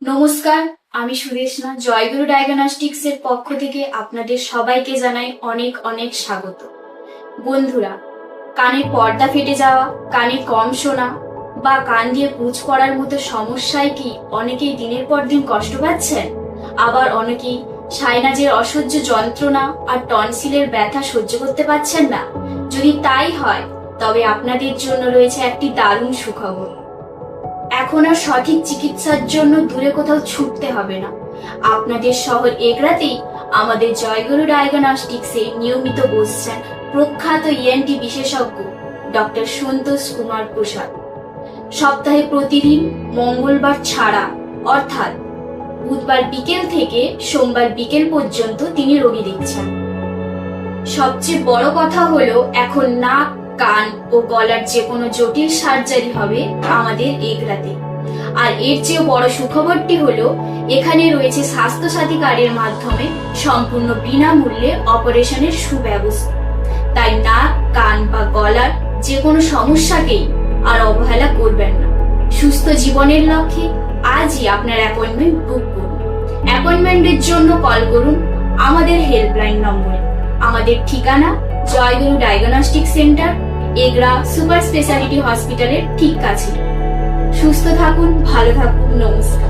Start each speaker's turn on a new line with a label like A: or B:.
A: নমস্কার, আমি সুদেশনা জয়গুরু ডায়াগনস্টিক্স এর পক্ষ থেকে আপনাদের সবাইকে জানাই অনেক অনেক স্বাগত। বন্ধুরা, কানের পর্দা ফেটে যাওয়া, কানে কম শোনা বা কান দিয়ে পুঁজ পড়ার মতো সমস্যায় কি অনেকেই দিনের পর দিন কষ্ট পাচ্ছেন? আবার অনেকেই সাইনাজের অসহ্য যন্ত্রণা আর টনসিলের ব্যথা সহ্য করতে পারছেন না। যদি তাই হয় তবে আপনাদের জন্য রয়েছে একটি দারুণ সুখবর। এখন আর সঠিক চিকিৎসার জন্য দূরে কোথাও ছুটতে হবে না। আপনাদের শহর এগরাতেই আমাদের জয়গুরু ডায়াগনস্টিক্সে নিয়মিত বসছেন প্রখ্যাত ইএনটি বিশেষজ্ঞ ডক্টর সন্তোষ কুমার প্রসাদ। সপ্তাহে প্রতিদিন মঙ্গলবার ছাড়া অর্থাৎ বুধবার বিকেল থেকে সোমবার বিকেল পর্যন্ত তিনি রোগী দেখছেন। সবচেয়ে বড় কথা হলো এখন নাক, কান ও গলার যে কোনো জটিল সার্জারি হবে আমাদের এগরাতে। আর এর চেয়েও বড় সুখবরটি হলো এখানে রয়েছে স্বাস্থ্যসাথী কার্ডের মাধ্যমে সম্পূর্ণ বিনামূল্যে অপারেশনের সুব্যবস্থা। তাই নাক, কান বা গলার যে কোনো সমস্যাকেই আর অবহেলা করবেন না। সুস্থ জীবনের লক্ষ্যে আজই আপনার অ্যাপয়েন্টমেন্ট বুক করুন। অ্যাপয়েন্টমেন্টের জন্য কল করুন আমাদের হেল্পলাইন নম্বরে। আমাদের ঠিকানা Joyguru diagnostic centre, Egra super speciality হসপিটালের ঠিক কাছে। সুস্থ থাকুন, ভালো থাকুন, নমস্কার।